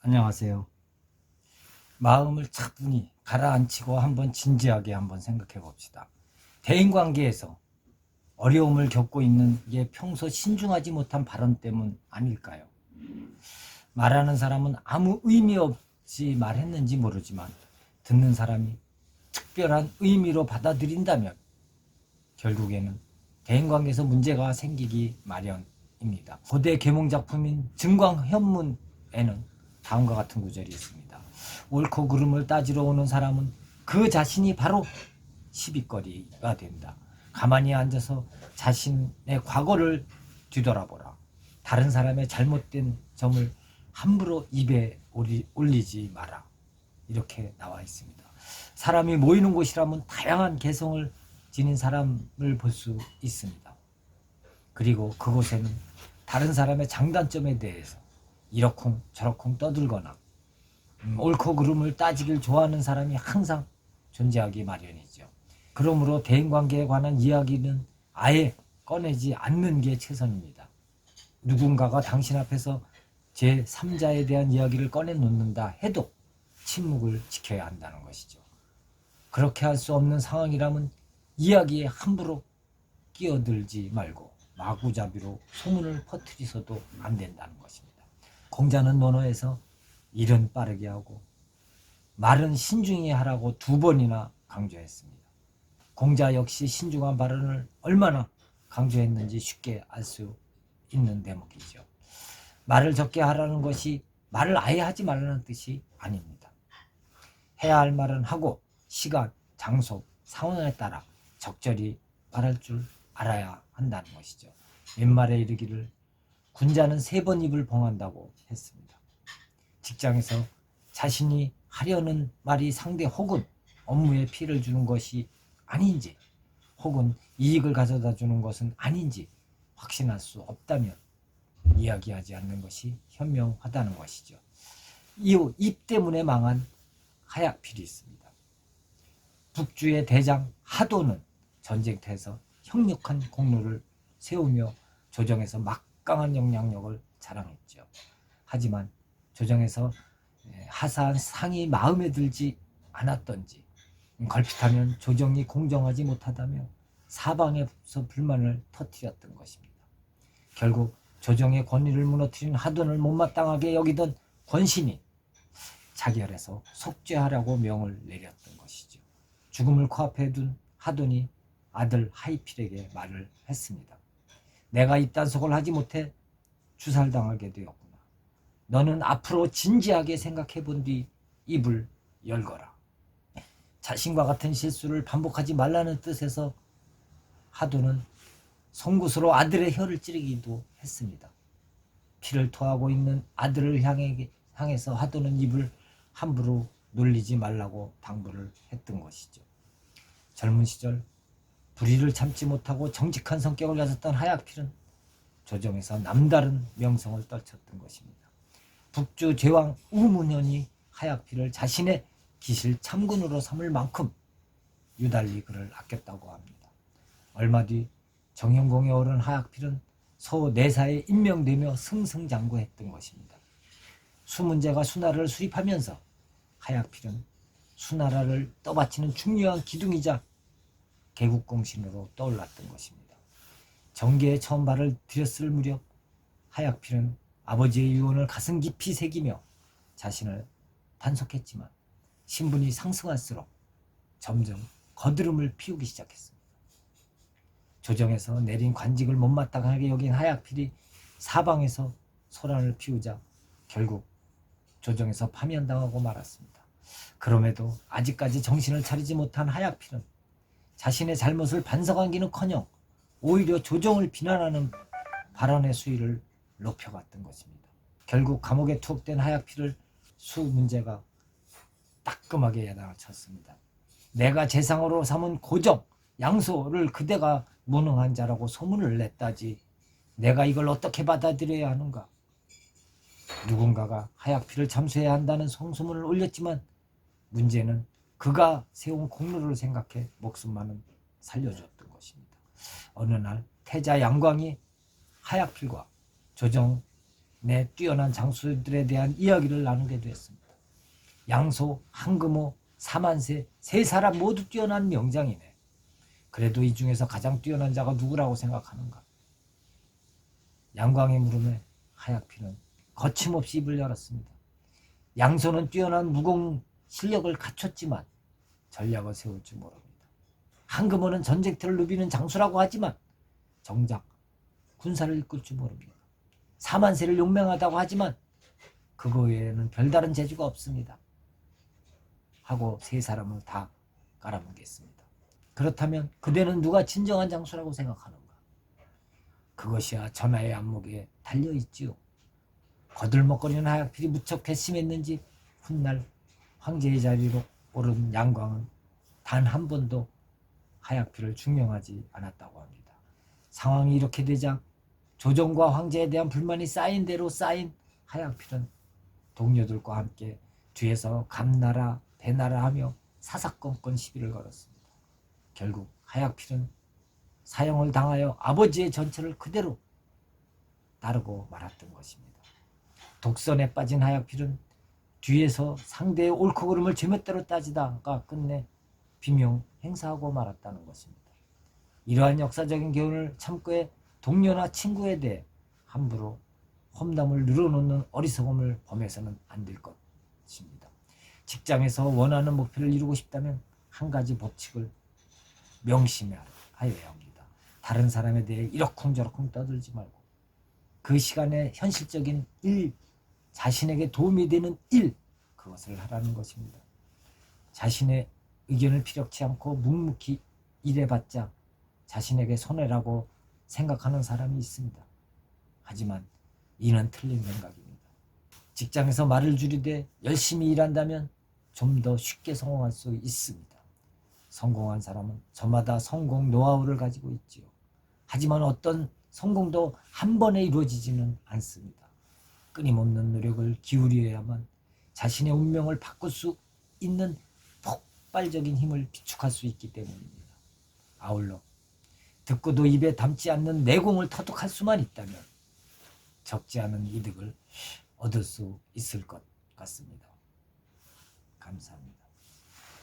안녕하세요. 마음을 차분히 가라앉히고 한번 진지하게 한번 생각해 봅시다. 대인관계에서 어려움을 겪고 있는 게 평소 신중하지 못한 발언 때문 아닐까요? 말하는 사람은 아무 의미 없이 말했는지 모르지만 듣는 사람이 특별한 의미로 받아들인다면 결국에는 대인관계에서 문제가 생기기 마련입니다. 고대 계몽작품인 증광현문에는 다음과 같은 구절이 있습니다. 옳고 그름을 따지러 오는 사람은 그 자신이 바로 시비거리가 된다. 가만히 앉아서 자신의 과거를 뒤돌아보라. 다른 사람의 잘못된 점을 함부로 입에 올리지 마라. 이렇게 나와 있습니다. 사람이 모이는 곳이라면 다양한 개성을 지닌 사람을 볼 수 있습니다. 그리고 그곳에는 다른 사람의 장단점에 대해서 이러쿵 저러쿵 떠들거나 옳고 그름을 따지길 좋아하는 사람이 항상 존재하기 마련이죠. 그러므로 대인관계에 관한 이야기는 아예 꺼내지 않는 게 최선입니다. 누군가가 당신 앞에서 제3자에 대한 이야기를 꺼내놓는다 해도 침묵을 지켜야 한다는 것이죠. 그렇게 할 수 없는 상황이라면 이야기에 함부로 끼어들지 말고 마구잡이로 소문을 퍼뜨리서도 안 된다는 것입니다. 공자는 논어에서 일은 빠르게 하고 말은 신중히 하라고 2번이나 강조했습니다. 공자 역시 신중한 발언을 얼마나 강조했는지 쉽게 알 수 있는 대목이죠. 말을 적게 하라는 것이 말을 아예 하지 말라는 뜻이 아닙니다. 해야 할 말은 하고 시간, 장소, 상황에 따라 적절히 말할 줄 알아야 한다는 것이죠. 옛말에 이르기를 군자는 3번 입을 봉한다고 했습니다. 직장에서 자신이 하려는 말이 상대 혹은 업무에 피해를 주는 것이 아닌지 혹은 이익을 가져다 주는 것은 아닌지 확신할 수 없다면 이야기하지 않는 것이 현명하다는 것이죠. 이후 입 때문에 망한 하약필이 있습니다. 북주의 대장 하도는 전쟁터에서 형력한 공로를 세우며 조정에서 막강한 영향력을 자랑했죠. 하지만 조정에서 하사한 상이 마음에 들지 않았던지 걸핏하면 조정이 공정하지 못하다며 사방에서 불만을 터뜨렸던 것입니다. 결국 조정의 권위를 무너뜨린 하돈을 못마땅하게 여기던 권신이 자결해서 속죄하라고 명을 내렸던 것이죠. 죽음을 코앞에 둔 하돈이 아들 하이필에게 말을 했습니다. 내가 입단속을 하지 못해 주살당하게 되었구나. 너는 앞으로 진지하게 생각해 본 뒤 입을 열거라. 자신과 같은 실수를 반복하지 말라는 뜻에서 하돈은 송곳으로 아들의 혀를 찌르기도 했습니다. 피를 토하고 있는 아들을 향해서 하돈은 입을 함부로 놀리지 말라고 당부를 했던 것이죠. 젊은 시절 불의를 참지 못하고 정직한 성격을 가졌던 하약필은 조정에서 남다른 명성을 떨쳤던 것입니다. 북주 제왕 우문현이 하약필을 자신의 기실 참군으로 삼을 만큼 유달리 그를 아꼈다고 합니다. 얼마 뒤 정형공에 오른 하약필은 소내사에 임명되며 승승장구했던 것입니다. 수문제가 수나라를 수립하면서 하약필은 수나라를 떠받치는 중요한 기둥이자 개국공신으로 떠올랐던 것입니다. 정계에 처음 발을 들였을 무렵 하약필은 아버지의 유언을 가슴 깊이 새기며 자신을 단속했지만 신분이 상승할수록 점점 거드름을 피우기 시작했습니다. 조정에서 내린 관직을 못마땅하게 여긴 하약필이 사방에서 소란을 피우자 결국 조정에서 파면당하고 말았습니다. 그럼에도 아직까지 정신을 차리지 못한 하약필은 자신의 잘못을 반성하기는커녕 오히려 조정을 비난하는 발언의 수위를 높여갔던 것입니다. 결국 감옥에 투옥된 하약필을 수문제가 따끔하게 야단을 쳤습니다. 내가 재상으로 삼은 고정, 양소를 그대가 무능한 자라고 소문을 냈다지 내가 이걸 어떻게 받아들여야 하는가. 누군가가 하약필을 참수해야 한다는 성소문을 올렸지만 문제는 그가 세운 공로를 생각해 목숨만은 살려줬던 것입니다. 어느 날 태자 양광이 하약필과 조정 내 뛰어난 장수들에 대한 이야기를 나누게 되었습니다. 양소, 한금호, 사만세 세 사람 모두 뛰어난 명장이네. 그래도 이 중에서 가장 뛰어난 자가 누구라고 생각하는가? 양광의 물음에 하약필은 거침없이 입을 열었습니다. 양소는 뛰어난 무공 실력을 갖췄지만 전략을 세울 줄 모릅니다. 한금호는 전쟁터를 누비는 장수라고 하지만 정작 군사를 이끌 줄 모릅니다. 사만세를 용맹하다고 하지만 그거 외에는 별다른 재주가 없습니다. 하고 세 사람을 다 깔아뭉갰습니다. 그렇다면 그대는 누가 진정한 장수라고 생각하는가? 그것이야 전하의 안목에 달려있지요. 거들먹거리는 하약필이 무척 괘씸했는지 훗날 황제의 자리로 오른 양광은 단 한 번도 하약필을 중용하지 않았다고 합니다. 상황이 이렇게 되자 조정과 황제에 대한 불만이 쌓인 대로 쌓인 하약필은 동료들과 함께 뒤에서 감나라 배나라 하며 사사건건 시비를 걸었습니다. 결국 하약필은 사형을 당하여 아버지의 전처를 그대로 따르고 말았던 것입니다. 독선에 빠진 하약필은 뒤에서 상대의 옳고 그름을 제멋대로 따지다가 끝내 비명 행사하고 말았다는 것입니다. 이러한 역사적인 교훈을 참고해 동료나 친구에 대해 함부로 험담을 늘어놓는 어리석음을 범해서는 안 될 것입니다. 직장에서 원하는 목표를 이루고 싶다면 한 가지 법칙을 명심하여야 합니다. 다른 사람에 대해 이러쿵저러쿵 떠들지 말고 그 시간에 현실적인 일, 자신에게 도움이 되는 일, 그것을 하라는 것입니다. 자신의 의견을 피력치 않고 묵묵히 일해봤자 자신에게 손해라고 생각하는 사람이 있습니다. 하지만 이는 틀린 생각입니다. 직장에서 말을 줄이되 열심히 일한다면 좀 더 쉽게 성공할 수 있습니다. 성공한 사람은 저마다 성공 노하우를 가지고 있지요. 하지만 어떤 성공도 한 번에 이루어지지는 않습니다. 끊임없는 노력을 기울여야만 자신의 운명을 바꿀 수 있는 폭발적인 힘을 비축할 수 있기 때문입니다. 아울러 듣고도 입에 담지 않는 내공을 터득할 수만 있다면 적지 않은 이득을 얻을 수 있을 것 같습니다. 감사합니다.